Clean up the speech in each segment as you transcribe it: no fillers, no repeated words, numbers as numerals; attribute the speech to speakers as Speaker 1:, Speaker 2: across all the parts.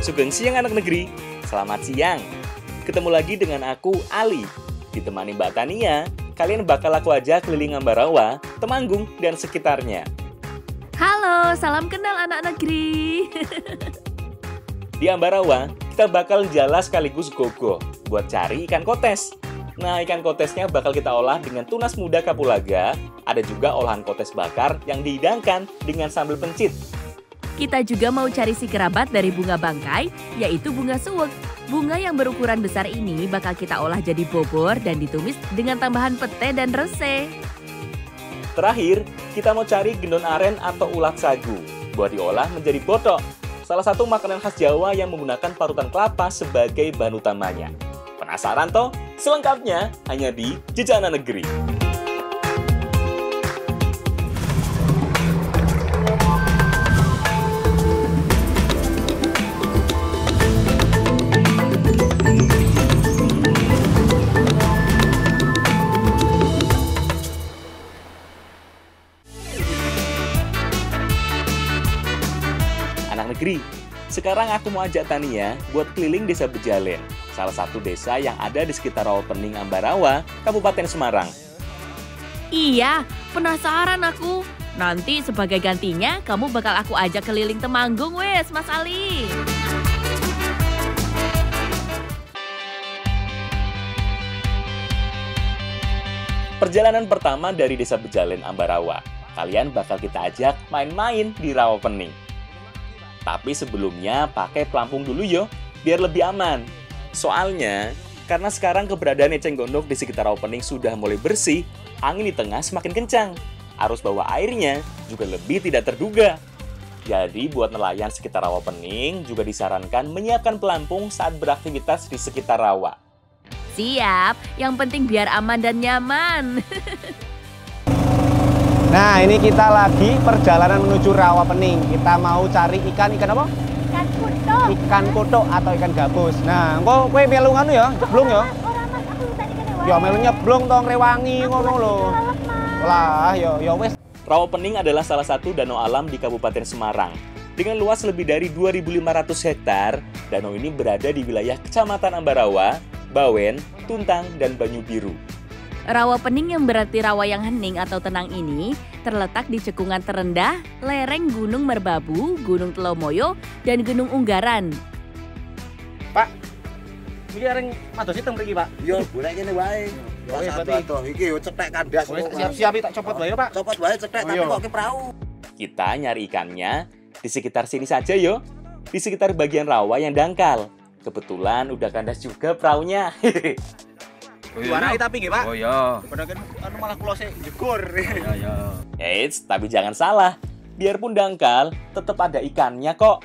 Speaker 1: Sugeng siang anak negeri, selamat siang. Ketemu lagi dengan aku, Ali. Ditemani Mbak Tania, kalian bakal aku ajak keliling Ambarawa, Temanggung, dan sekitarnya.
Speaker 2: Halo, salam kenal anak negeri.
Speaker 1: Di Ambarawa, kita bakal jala sekaligus gogo buat cari ikan kotes. Nah, ikan kotesnya bakal kita olah dengan tunas muda kapulaga. Ada juga olahan kotes bakar yang dihidangkan dengan sambal pencit.
Speaker 2: Kita juga mau cari si kerabat dari bunga bangkai, yaitu bunga suwek. Bunga yang berukuran besar ini bakal kita olah jadi bobor dan ditumis dengan tambahan pete dan reseh.
Speaker 1: Terakhir, kita mau cari gendon aren atau ulat sagu buat diolah menjadi botok. Salah satu makanan khas Jawa yang menggunakan parutan kelapa sebagai bahan utamanya. Penasaran toh? Selengkapnya hanya di Jajanan Negeri. Anak negeri, sekarang aku mau ajak Tania buat keliling Desa Bejalen, salah satu desa yang ada di sekitar Rawapening Ambarawa, Kabupaten Semarang.
Speaker 2: Iya, penasaran aku. Nanti sebagai gantinya, kamu bakal aku ajak keliling Temanggung, wes, Mas Ali.
Speaker 1: Perjalanan pertama dari Desa Bejalen Ambarawa, kalian bakal kita ajak main-main di Rawapening. Tapi sebelumnya pakai pelampung dulu yo, biar lebih aman. Soalnya, karena sekarang keberadaan eceng gondok di sekitar Rawapening sudah mulai bersih, angin di tengah semakin kencang. Arus bawah airnya juga lebih tidak terduga. Jadi buat nelayan sekitar Rawapening juga disarankan menyiapkan pelampung saat beraktivitas di sekitar rawa.
Speaker 2: Siap, yang penting biar aman dan nyaman.
Speaker 3: Nah, ini kita lagi perjalanan menuju Rawapening. Kita mau cari ikan apa?
Speaker 4: Ikan kuto.
Speaker 3: Ikan kuto atau ikan gabus. Nah, engko kowe melu nganu ya, jeblung ya.
Speaker 4: Ora Mas, aku tadi kene wae.
Speaker 3: Ya melu nyeblung tong rewangi ngono lho. Lah, ya wis.
Speaker 1: Rawapening adalah salah satu danau alam di Kabupaten Semarang. Dengan luas lebih dari 2.500 hektar, danau ini berada di wilayah Kecamatan Ambarawa, Bawen, Tuntang, dan Banyu Biru.
Speaker 2: Rawapening yang berarti rawa yang hening atau tenang ini terletak di cekungan terendah lereng Gunung Merbabu, Gunung Telomoyo, dan Gunung Unggaran.
Speaker 3: Pak, iki areng mados hitam mriki, Pak.
Speaker 5: Yo, golek kene wae.
Speaker 3: Wis
Speaker 5: Atuh, iki yo cetek kandas.
Speaker 3: Siap-siap tak copot wae, Pak.
Speaker 5: Copot wae cetek tapi kok ke perahu.
Speaker 1: Kita nyari ikannya di sekitar sini saja yo, di sekitar bagian rawa yang dangkal. Kebetulan udah kandas juga perahunya.
Speaker 3: Warai tapi nggih, Pak.
Speaker 5: Oh iya.
Speaker 3: Padahal kan malah kula sik jegur.
Speaker 5: Ya.
Speaker 1: Eits, tapi jangan salah. Biarpun dangkal, tetap ada ikannya kok.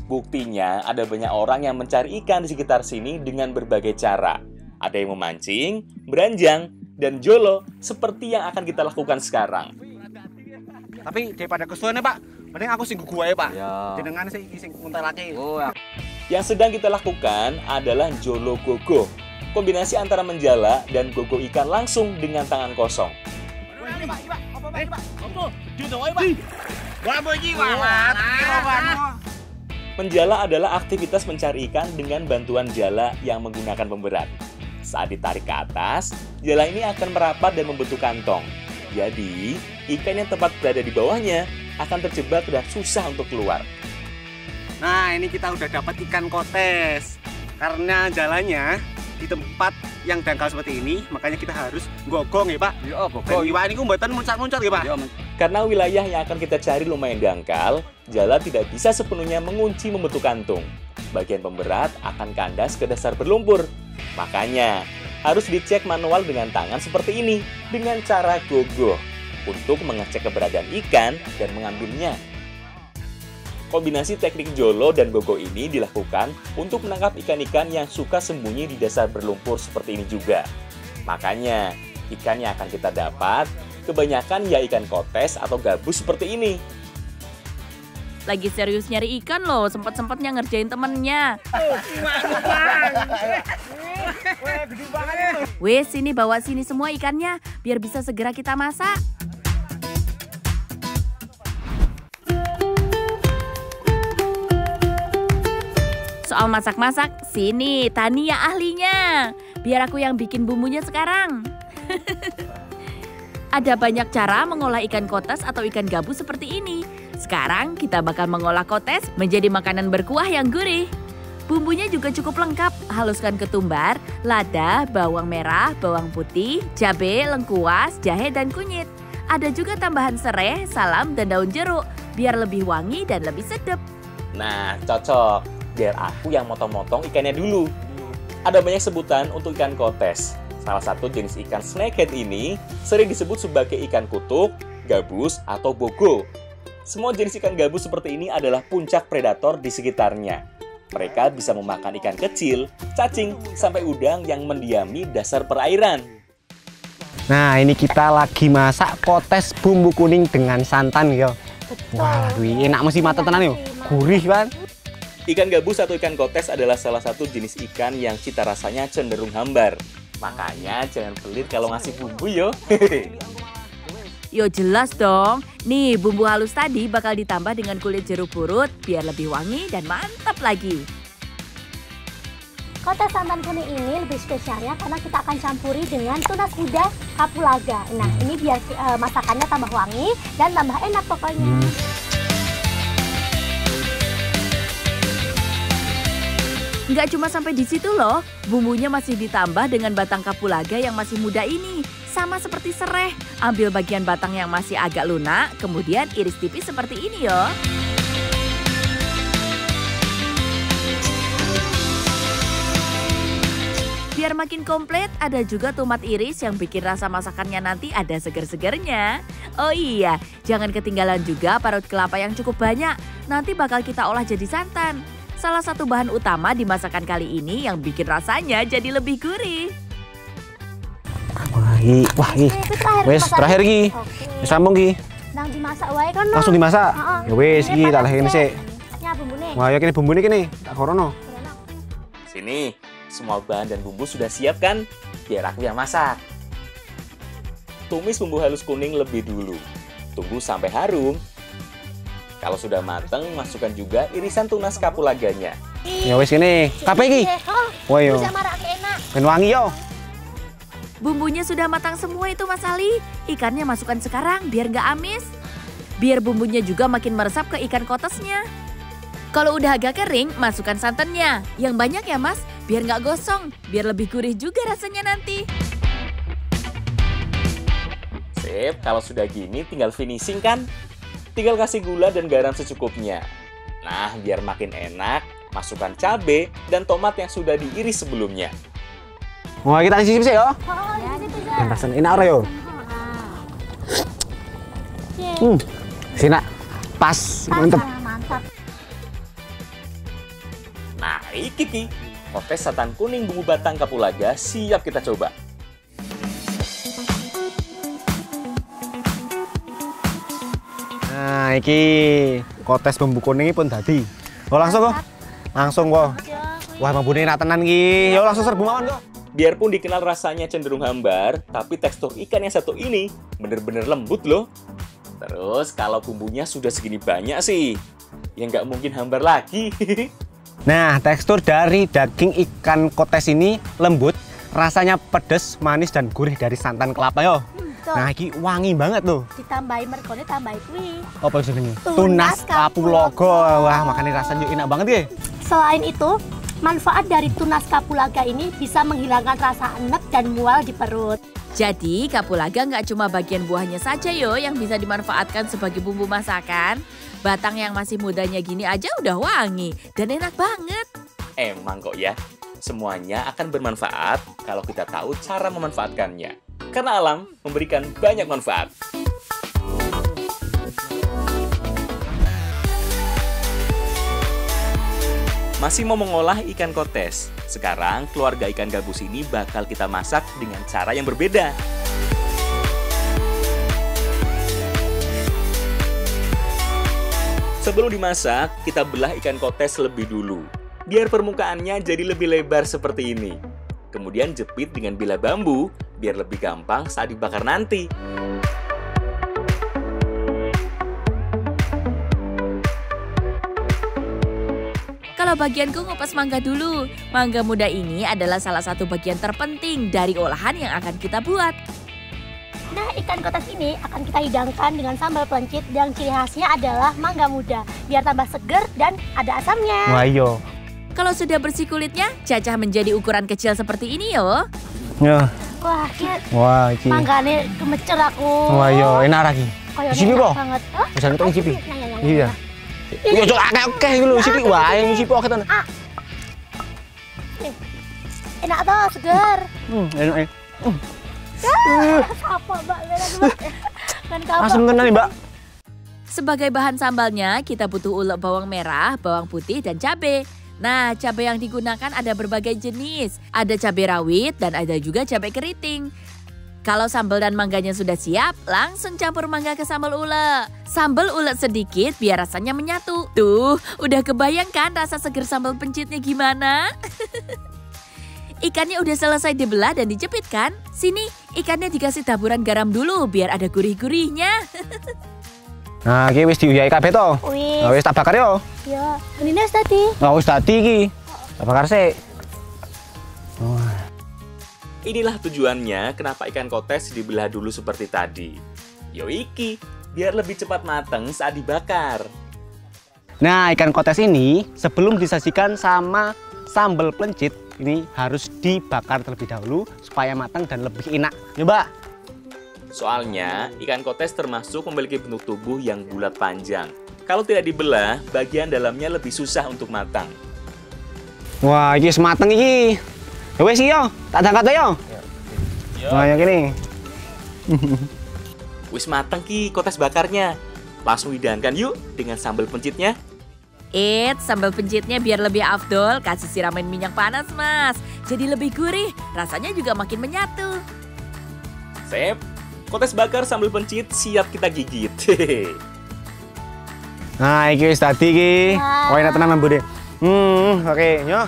Speaker 1: Buktinya, ada banyak orang yang mencari ikan di sekitar sini dengan berbagai cara. Ada yang memancing, beranjang, dan jolo seperti yang akan kita lakukan sekarang.
Speaker 3: Tapi daripada kesuwen Pak, mending aku sing gugu wae, Pak.
Speaker 5: Ya.
Speaker 3: Jenengan sing nguntelake.
Speaker 5: Oh, ya.
Speaker 1: Yang sedang kita lakukan adalah jolo gogo. Kombinasi antara menjala dan gogo ikan langsung dengan tangan kosong. Menjala adalah aktivitas mencari ikan dengan bantuan jala yang menggunakan pemberat. Saat ditarik ke atas, jala ini akan merapat dan membentuk kantong. Jadi, ikan yang tepat berada di bawahnya akan terjebak dan susah untuk keluar.
Speaker 3: Nah, ini kita udah dapat ikan kotes. Karena jalannya di tempat yang dangkal seperti ini, makanya kita harus gogong ya, Pak.
Speaker 5: Yo,
Speaker 3: Dan iwak ini mboten muncat-muncat ya, Pak.
Speaker 1: Karena wilayah yang akan kita cari lumayan dangkal, jala tidak bisa sepenuhnya mengunci membentuk kantung. Bagian pemberat akan kandas ke dasar berlumpur. Makanya, harus dicek manual dengan tangan seperti ini, dengan cara gogoh, untuk mengecek keberadaan ikan dan mengambilnya. Kombinasi teknik jolo dan gogo ini dilakukan untuk menangkap ikan-ikan yang suka sembunyi di dasar berlumpur seperti ini juga. Makanya, ikan yang akan kita dapat kebanyakan ya ikan kotes atau gabus seperti ini.
Speaker 2: Lagi serius nyari ikan loh, sempet-sempetnya ngerjain temennya. Wes, sini bawa sini semua ikannya, biar bisa segera kita masak. soal masak-masak, sini Tania ahlinya. Biar aku yang bikin bumbunya sekarang. Ada banyak cara mengolah ikan kotes atau ikan gabus seperti ini. Sekarang kita bakal mengolah kotes menjadi makanan berkuah yang gurih. Bumbunya juga cukup lengkap, haluskan ketumbar, lada, bawang merah, bawang putih, cabai, lengkuas, jahe, dan kunyit. Ada juga tambahan serai, salam, dan daun jeruk, biar lebih wangi dan lebih sedap.
Speaker 1: Nah, cocok. Biar aku yang motong-motong ikannya dulu. Ada banyak sebutan untuk ikan kotes. Salah satu jenis ikan snakehead ini sering disebut sebagai ikan kutuk, gabus, atau bogo. Semua jenis ikan gabus seperti ini adalah puncak predator di sekitarnya. Mereka bisa memakan ikan kecil, cacing, sampai udang yang mendiami dasar perairan.
Speaker 3: Nah, ini kita lagi masak kotes bumbu kuning dengan santan ya. Wah, enak mesti mata tenan yo. Gurih kan?
Speaker 1: Ikan gabus atau ikan kotes adalah salah satu jenis ikan yang cita rasanya cenderung hambar. Makanya jangan pelit kalau ngasih bumbu yo.
Speaker 2: Yo jelas dong, nih bumbu halus tadi bakal ditambah dengan kulit jeruk purut biar lebih wangi dan mantap lagi.
Speaker 4: Kotes santan kuning ini lebih spesialnya karena kita akan campuri dengan tunas muda kapulaga. Nah, ini biar masakannya tambah wangi dan tambah enak pokoknya.
Speaker 2: Nggak cuma sampai di situ loh, bumbunya masih ditambah dengan batang kapulaga yang masih muda ini. Sama seperti serai, ambil bagian batang yang masih agak lunak, kemudian iris tipis seperti ini yo. Biar makin komplit, ada juga tomat iris yang bikin rasa masakannya nanti ada seger-segernya. Oh iya, jangan ketinggalan juga parut kelapa yang cukup banyak. Nanti bakal kita olah jadi santan. Salah satu bahan utama di masakan kali ini yang bikin rasanya jadi lebih gurih.
Speaker 3: Wah, wes terakhir ki. Wis sambung ki.
Speaker 4: Nang dimasak wae kan.
Speaker 3: Langsung dimasak. Ya wis iki tak lehene sik.
Speaker 4: Ya bumbune.
Speaker 3: Wah, ya kene bumbune kene. Tak korono.
Speaker 1: Sini, semua bahan dan bumbu sudah siap kan? Biar aku yang masak. Tumis bumbu halus kuning lebih dulu. Tunggu sampai harum. Kalau sudah mateng, masukkan juga irisan tunas kapulaganya.
Speaker 3: Ya wis kene. Kabeh iki. Wah yo.
Speaker 4: Bisa marak enak.
Speaker 3: Ben wangi yo.
Speaker 2: Bumbunya sudah matang semua itu Mas Ali. Ikannya masukkan sekarang biar nggak amis. Biar bumbunya juga makin meresap ke ikan kotesnya. Kalau udah agak kering, masukkan santannya. Yang banyak ya Mas, biar nggak gosong. Biar lebih gurih juga rasanya nanti.
Speaker 1: Sip, kalau sudah gini tinggal finishing kan? Tinggal kasih gula dan garam secukupnya. Nah, biar makin enak, masukkan cabai dan tomat yang sudah diiris sebelumnya.
Speaker 3: Wah, kita cicip sih yo.
Speaker 4: Ya, gitu
Speaker 3: Yang rasanya enak ora yo. Sina. Pas, mantep.
Speaker 4: Mantap.
Speaker 1: Nah, iki ki, kotes santan kuning bumbu batang kapulaga siap kita coba.
Speaker 3: Nah, iki kotes bumbu kuning pun dadi. Oh, langsung kok. Langsung kok. Wah, bumbune enak tenan ki. Yo langsung serbu mawon kok.
Speaker 1: Biarpun dikenal rasanya cenderung hambar, tapi tekstur ikan yang satu ini bener-bener lembut loh. Terus kalau bumbunya sudah segini banyak sih, ya nggak mungkin hambar lagi.
Speaker 3: Nah, tekstur dari daging ikan kotes ini lembut, rasanya pedas, manis, dan gurih dari santan kelapa yo. Nah, ini wangi banget tuh.
Speaker 4: Ditambahin mergone, tambahin kuih.
Speaker 3: Apa jenenge?
Speaker 4: Tunas kapulaga.
Speaker 3: Wah, makanya rasanya enak banget ya.
Speaker 4: Selain itu, manfaat dari tunas kapulaga ini bisa menghilangkan rasa enek dan mual di perut.
Speaker 2: Jadi kapulaga nggak cuma bagian buahnya saja yo yang bisa dimanfaatkan sebagai bumbu masakan. Batang yang masih mudanya gini aja udah wangi dan enak banget.
Speaker 1: Emang kok ya, semuanya akan bermanfaat kalau kita tahu cara memanfaatkannya. Karena alam memberikan banyak manfaat. Masih mau mengolah ikan kotes? Sekarang keluarga ikan gabus ini bakal kita masak dengan cara yang berbeda. Sebelum dimasak, kita belah ikan kotes lebih dulu. Biar permukaannya jadi lebih lebar seperti ini. Kemudian jepit dengan bilah bambu, biar lebih gampang saat dibakar nanti.
Speaker 2: Kalau Kalau bagianku ngupas mangga dulu. Mangga muda ini adalah salah satu bagian terpenting dari olahan yang akan kita buat.
Speaker 4: Nah, ikan kotes ini akan kita hidangkan dengan sambal pelencit yang ciri khasnya adalah mangga muda, biar tambah seger dan ada asamnya.
Speaker 3: Wah iya.
Speaker 2: Kalau sudah bersih kulitnya, cacah menjadi ukuran kecil seperti ini yo.
Speaker 3: Ya.
Speaker 4: Wah, ini manggane kemecer aku.
Speaker 3: Wah iya, enak lagi. Sipi po?
Speaker 4: Banget.
Speaker 3: Bisa nonton sipi. Iya. Iya, cok oke dulu sipi. Wah, yang sipi oke tenan.
Speaker 4: Enak toh, seger.
Speaker 3: Enak.
Speaker 4: Apa, Mbak? Kan
Speaker 3: Asam tenan nih, Mbak.
Speaker 2: Sebagai bahan sambalnya, kita butuh ulek bawang merah, bawang putih, dan cabai. Nah, cabai yang digunakan ada berbagai jenis. Ada cabai rawit dan ada juga cabai keriting. Kalau sambal dan mangganya sudah siap, langsung campur mangga ke sambal ulek. Sambal ulek sedikit biar rasanya menyatu. Tuh, udah kebayang kan rasa seger sambal pencitnya gimana? Ikannya udah selesai dibelah dan dijepit kan? Sini, ikannya dikasih taburan garam dulu biar ada gurih-gurihnya.
Speaker 3: Nah, iki wis diuyai kabeh to. Wis tak bakar yo.
Speaker 4: Ya, ini wis tadi.
Speaker 3: Nah, wis tadi iki. Tak bakar sik.
Speaker 1: Inilah tujuannya kenapa ikan kotes dibelah dulu seperti tadi. Yo iki, biar lebih cepat mateng saat dibakar.
Speaker 3: Nah, ikan kotes ini sebelum disajikan sama sambal pelencit, ini harus dibakar terlebih dahulu supaya matang dan lebih enak. Coba.
Speaker 1: Soalnya, ikan kotes termasuk memiliki bentuk tubuh yang bulat panjang. Kalau tidak dibelah, bagian dalamnya lebih susah untuk matang.
Speaker 3: Wah, ini mateng iki. Ya wis yo, tak angkat yo. Wah, yang gini.
Speaker 1: Wis mateng ki kotes bakarnya. Langsung hidangkan yuk dengan sambal pencitnya.
Speaker 2: Sambal pencitnya biar lebih afdol, kasih siraman minyak panas, Mas. Jadi lebih gurih, rasanya juga makin menyatu.
Speaker 1: Sip, kotes bakar sambal pencit siap kita gigit.
Speaker 3: Nah, iki wis tadi iki. Wah, enak tenan mbune. Oke, yo.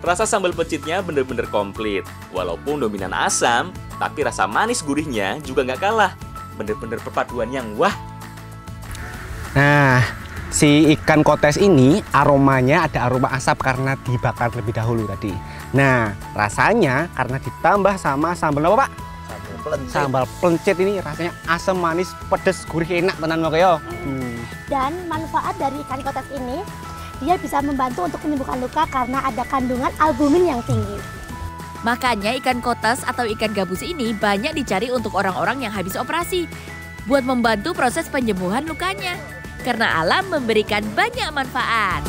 Speaker 1: Rasa sambal pencitnya bener-bener komplit. Walaupun dominan asam, tapi rasa manis gurihnya juga nggak kalah. Bener-bener perpaduan yang wah.
Speaker 3: Nah, si ikan kotes ini aromanya ada aroma asap karena dibakar terlebih dahulu tadi. Nah, rasanya karena ditambah sama sambal apa, Pak? Sambal pelencit ini rasanya asam, manis, pedes, gurih, enak tenan kok yo.
Speaker 4: Dan manfaat dari ikan kotes ini, dia bisa membantu untuk menyembuhkan luka karena ada kandungan albumin yang tinggi.
Speaker 2: Makanya ikan kotes atau ikan gabus ini banyak dicari untuk orang-orang yang habis operasi. Buat membantu proses penyembuhan lukanya. Karena alam memberikan banyak manfaat.